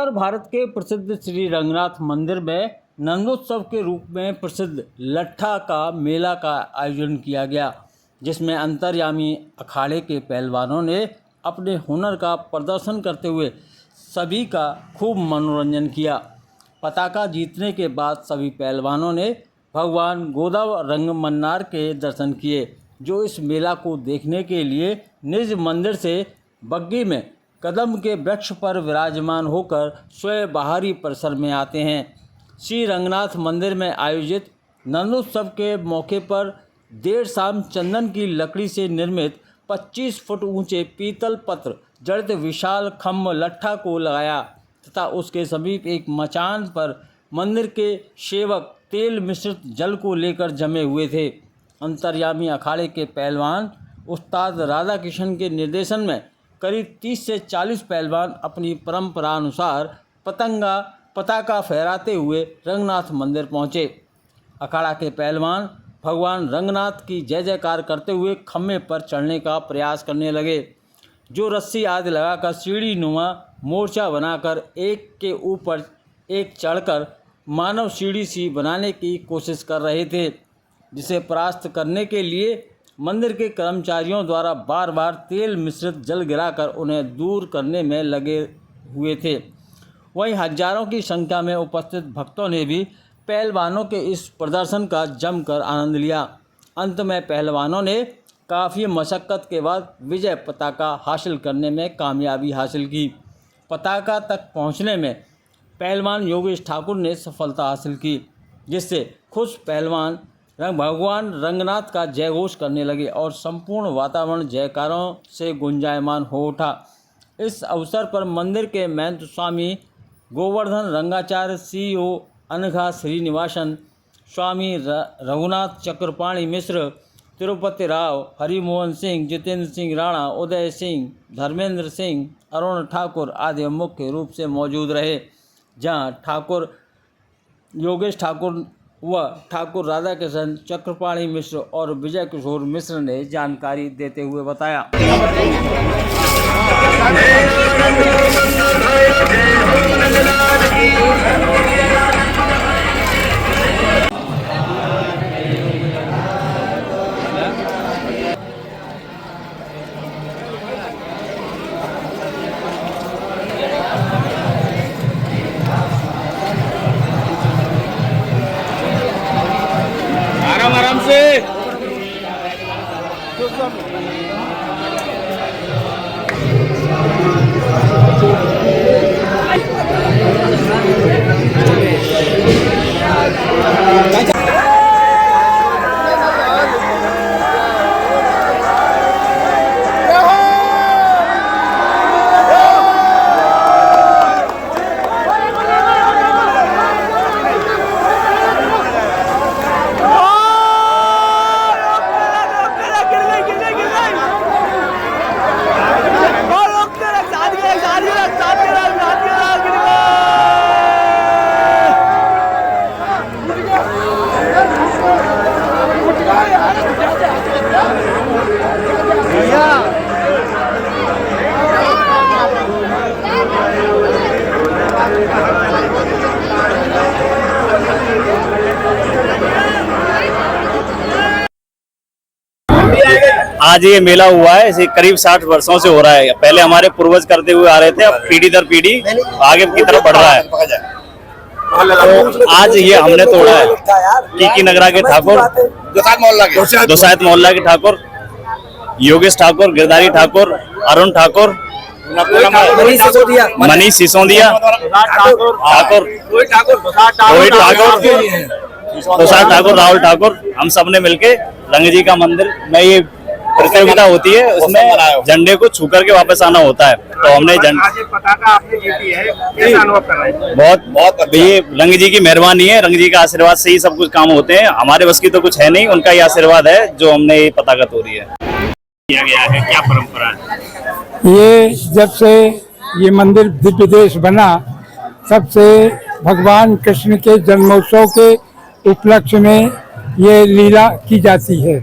उत्तर भारत के प्रसिद्ध श्री रंगनाथ मंदिर में नंदोत्सव के रूप में प्रसिद्ध लट्ठा का मेला का आयोजन किया गया, जिसमें अंतर्यामी अखाड़े के पहलवानों ने अपने हुनर का प्रदर्शन करते हुए सभी का खूब मनोरंजन किया। पताका जीतने के बाद सभी पहलवानों ने भगवान गोदाव रंगमन्नार के दर्शन किए, जो इस मेला को देखने के लिए निज मंदिर से बग्गी में कदम के वृक्ष पर विराजमान होकर स्वयं बाहरी परिसर में आते हैं। श्री रंगनाथ मंदिर में आयोजित नंदोत्सव के मौके पर देर शाम चंदन की लकड़ी से निर्मित 25 फुट ऊंचे पीतल पत्र जड़ित विशाल खम्भ लट्ठा को लगाया तथा उसके समीप एक मचान पर मंदिर के सेवक तेल मिश्रित जल को लेकर जमे हुए थे। अंतर्यामी अखाड़े के पहलवान उस्ताद राधा किशन के निर्देशन में करीब 30 से 40 पहलवान अपनी परंपरा अनुसार पताका फहराते हुए रंगनाथ मंदिर पहुँचे। अखाड़ा के पहलवान भगवान रंगनाथ की जय जयकार करते हुए खम्भे पर चढ़ने का प्रयास करने लगे, जो रस्सी आदि लगाकर सीढ़ी नुमा मोर्चा बनाकर एक के ऊपर एक चढ़कर मानव सीढ़ी सी बनाने की कोशिश कर रहे थे, जिसे परास्त करने के लिए मंदिर के कर्मचारियों द्वारा बार बार तेल मिश्रित जल गिराकर उन्हें दूर करने में लगे हुए थे। वहीं हजारों की संख्या में उपस्थित भक्तों ने भी पहलवानों के इस प्रदर्शन का जमकर आनंद लिया। अंत में पहलवानों ने काफ़ी मशक्क़त के बाद विजय पताका हासिल करने में कामयाबी हासिल की। पताका तक पहुंचने में पहलवान योगेश ठाकुर ने सफलता हासिल की, जिससे खुश पहलवान भगवान रंगनाथ का जयघोष करने लगे और संपूर्ण वातावरण जयकारों से गुंजायमान हो उठा। इस अवसर पर मंदिर के महंत स्वामी गोवर्धन रंगाचार्य, CEO अनघा श्रीनिवासन, स्वामी रघुनाथ चक्रपाणी मिश्र, तिरुपति राव, हरिमोहन सिंह, जितेंद्र सिंह राणा, उदय सिंह, धर्मेंद्र सिंह, अरुण ठाकुर आदि मुख्य रूप से मौजूद रहे, जहां ठाकुर योगेश ठाकुर व ठाकुर राधा किशन, चक्रपाणी मिश्र और विजय किशोर मिश्र ने जानकारी देते हुए बताया। आराम से आज ये मेला हुआ है, इसे करीब 60 वर्षों से हो रहा है। पहले हमारे पूर्वज करते हुए आ रहे थे, अब पीढ़ी दर पीढ़ी आगे की तरफ बढ़ रहा है। तो आज ये हमने तोड़ा है। कीकी नगरा के ठाकुर, दोसायत मोहल्ला के ठाकुर, योगेश ठाकुर, गिरधारी ठाकुर, अरुण ठाकुर, मनीष सिसोदिया ठाकुर, रोहित ठाकुर, राहुल ठाकुर, हम सब ने मिलके रंग जी का मंदिर में ये प्रतियोगिता होती है, उसमें झंडे को छू करके वापस आना होता है। तो हमने पताका आपने जीती है, कैसा अनुभव कर रहे हैं? बहुत ये रंग जी की मेहरबानी है, रंग जी का आशीर्वाद से ही सब कुछ काम होते हैं। हमारे बस की तो कुछ है नहीं, उनका ही आशीर्वाद है जो हमने ये पताका तोड़ी है। किया गया है, क्या परंपरा है? ये जब से ये मंदिर दिव्य देश बना, तब से भगवान कृष्ण के जन्मोत्सव के उपलक्ष्य में ये लीला की जाती है।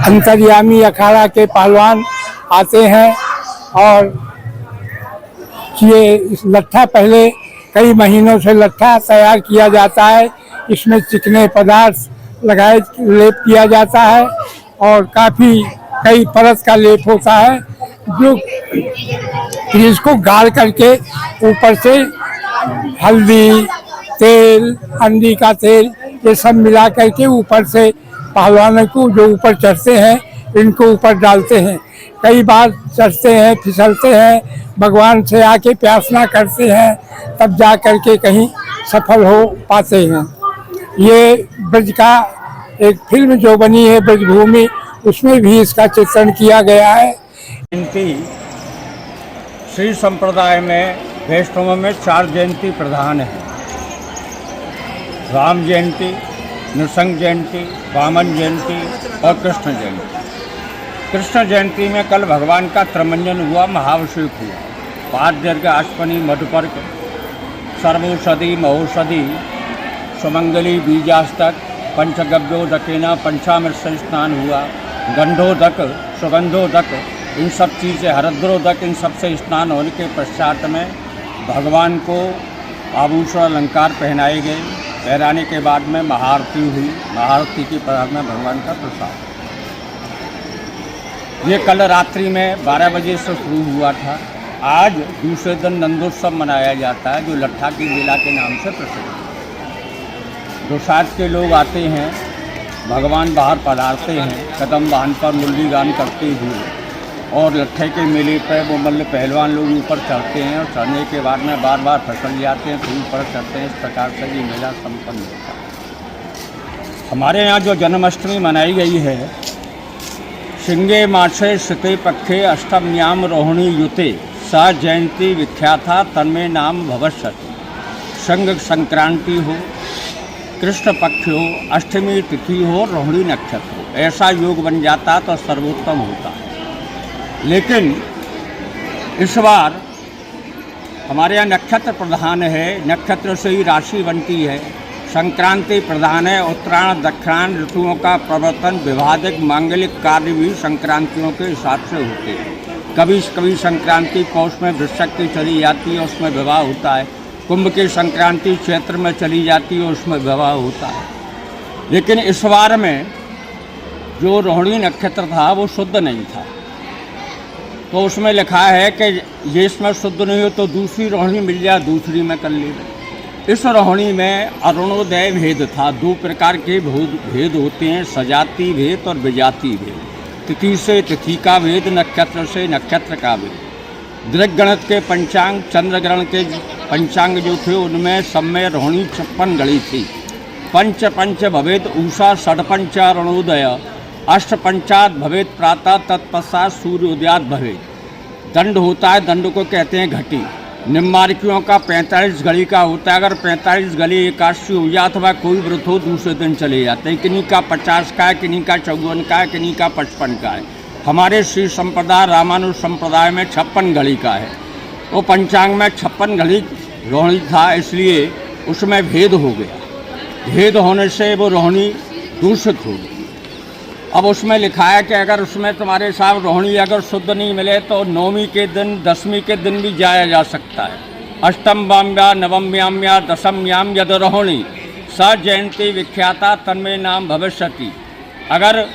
अंतर्यामी अखाड़ा के पहलवान आते हैं और ये इस लट्ठा पहले कई महीनों से लट्ठा तैयार किया जाता है। इसमें चिकने पदार्थ लगाए लेप किया जाता है और काफ़ी कई परत का लेप होता है, जो इसको गाड़ करके ऊपर से हल्दी, तेल, अंडी का तेल, ये सब मिला करके ऊपर से पहलवानों को जो ऊपर चढ़ते हैं इनको ऊपर डालते हैं। कई बार चढ़ते हैं, फिसलते हैं, भगवान से आके प्रार्थना करते हैं, तब जा करके कहीं सफल हो पाते हैं। ये ब्रज का एक फिल्म जो बनी है ब्रजभूमि, उसमें भी इसका चित्रण किया गया है। जयंती श्री संप्रदाय में वैष्णव में 4 जयंती प्रधान है। राम जयंती, नृसिंह जयंती, वामन जयंती और कृष्ण जयंती। कृष्ण जयंती में कल भगवान का त्रमंजन हुआ, महाभिषेक हुआ। पाद्यर्घ अश्वनी मधुपर्क सर्वौषधि महौषधि सुमंगली बीजास्तक पंचगव्योदकेना पंचामृत से स्नान हुआ। गंधोदक, सुगंधोदक, इन सब चीज़ें, हरद्रोदक, इन सब से स्नान होने के पश्चात में भगवान को आभूषण अलंकार पहनाए गए। पहनाने के बाद में महाआरती हुई। महाआरती के बाद में भगवान का प्रसाद। ये कल रात्रि में 12 बजे से शुरू हुआ था। आज दूसरे दिन नंदोत्सव मनाया जाता है, जो लट्ठा की मेला के नाम से प्रसिद्ध है। दोसाध के लोग आते हैं, भगवान बाहर पधारते हैं कदम वाहन पर मुरली गान करते हुए, और लट्ठे के मेले पर वो मल्ल पहलवान लोग ऊपर चढ़ते हैं और चढ़ने के बाद में बार बार फिसल जाते हैं, फिर ऊपर चढ़ते हैं। इस प्रकार से ये मेला संपन्न होता है। हमारे यहाँ जो जन्माष्टमी मनाई गई है, शिंगे मासे सिते पक्षे अष्टम्याम रोहिणी युते सा जयंती विख्याता तन्मे नाम भविष्यति। संग संक्रांति हो, कृष्ण पक्ष हो, अष्टमी तिथि हो, रोहिणी नक्षत्र हो, ऐसा योग बन जाता तो सर्वोत्तम होता है। लेकिन इस बार हमारे यहाँ नक्षत्र प्रधान है, नक्षत्र से ही राशि बनती है। संक्रांति प्रधान है। उत्तरायण दक्षिणायन ऋतुओं का प्रवर्तन, विवादिक मांगलिक कार्य भी संक्रांतियों के हिसाब से होते हैं। कभी कभी संक्रांति पौष में वृश्चिक की चली जाती है, उसमें विवाह होता है। कुंभ की संक्रांति क्षेत्र में चली जाती है, उसमें विवाह होता है। लेकिन इस बार में जो रोहिणी नक्षत्र था वो शुद्ध नहीं था, तो उसमें लिखा है कि ये इसमें शुद्ध नहीं हो तो दूसरी रोहिणी मिल जाए, दूसरी में कर ले। इस रोहिणी में अरुणोदय भेद था। 2 प्रकार के भेद होते हैं, सजाति भेद और विजाति भेद। तिथि से तिथि का भेद, नक्षत्र से नक्षत्र का भेद। दृग्गणित के पंचांग, चंद्रग्रहण के पंचांग जो थे उनमें सब में रोहिणी 56 घड़ी थी। पंच पंच भवेद उषा, षडपंच अरुणोदय, अष्टपंचात भवेद प्रातः, तत्पश्चात सूर्योदयात भवेद। दंड होता है, दंड को कहते हैं घटी। निम्बार्कियों का 45 घड़ी का होता है। अगर 45 घड़ी एकादशी हो जाए अथवा कोई व्रत हो, दूसरे दिन चले जाते हैं। किन्हीं का 50 का है, किन्हीं का 54 का है, किन्हीं का 55 का है। हमारे श्री संप्रदाय रामानुज संप्रदाय में 56 घड़ी का है। वो पंचांग में 56 घड़ी रोहिणी था, इसलिए उसमें भेद हो गया। भेद होने से वो रोहिणी दूषित हो गई। अब उसमें लिखा है कि अगर उसमें तुम्हारे साथ रोहिणी अगर शुद्ध नहीं मिले तो नवमी के दिन, 10वीं के दिन भी जाया जा सकता है। अष्टम्याम्या नवम्याम्या दशम्याम यद रोहिणी स जयंती विख्याता तन्मे नाम भविष्यति। अगर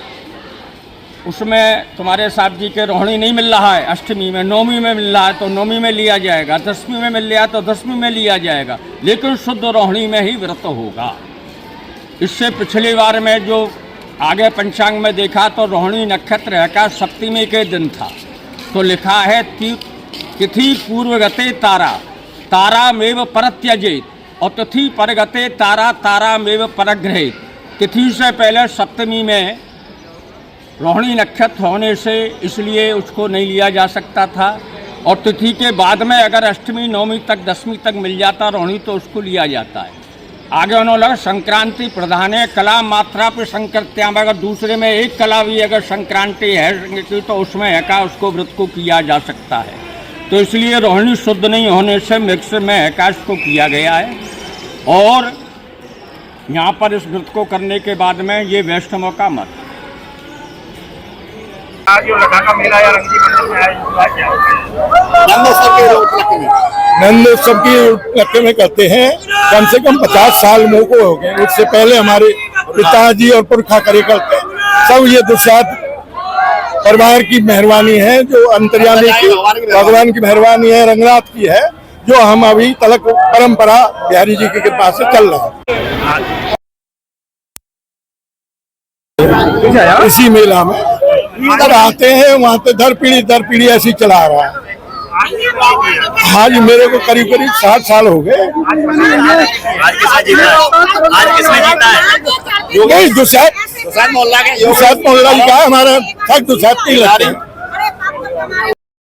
उसमें तुम्हारे साथ जी के रोहिणी नहीं मिल रहा है, अष्टमी में, नवमी में मिल रहा है तो नवमी में लिया जाएगा, 10वीं में मिल रहा है तो 10वीं में लिया जाएगा, लेकिन शुद्ध रोहिणी में ही व्रत होगा। इससे पिछली बार में जो आगे पंचांग में देखा तो रोहिणी नक्षत्र का सप्तमी के दिन था, तो लिखा है तिथि पूर्वगते तारा तारामेव परत्यजेत, और तिथि परगते तारा तारामेव परग्रहेत। तिथि से पहले सप्तमी में रोहिणी नक्षत्र होने से इसलिए उसको नहीं लिया जा सकता था, और तिथि के बाद में अगर अष्टमी, नवमी तक, 10वीं तक मिल जाता रोहिणी तो उसको लिया जाता है। आगे उन्होंने संक्रांति प्रधान है, कला मात्रा पे संकृत्याम, अगर दूसरे में एक कला भी अगर संक्रांति है तो उसमें है का उसको व्रत को किया जा सकता है। तो इसलिए रोहिणी शुद्ध नहीं होने से मिक्स में एकाश को किया गया है। और यहाँ पर इस व्रत को करने के बाद में ये वैष्णवों का मत, आज जो लद्दाख का मेला या रंगली मंदिर में आया इस क्या नंदोत्सव की उपलक्ष्य में करते हैं। कम से कम 50 साल मुंह को हो गए। उससे पहले हमारे पिताजी और पुरखा करे करते सब ये दुसाध परिवार की मेहरबानी है, जो अंतर्यामी की भगवान की मेहरबानी है, रंगनाथ की है, जो हम अभी तलक परंपरा बिहारी जी की कृपा से चल रहा है। इसी मेला में इधर आते हैं, वहाँ पे दर पीढ़ी ऐसी चला रहा है। आज मेरे को करीब 60 साल हो गए। आज किसने जीता है? दुसाध मोहल्ला का हमारा दुसाध नहीं लगते हैं।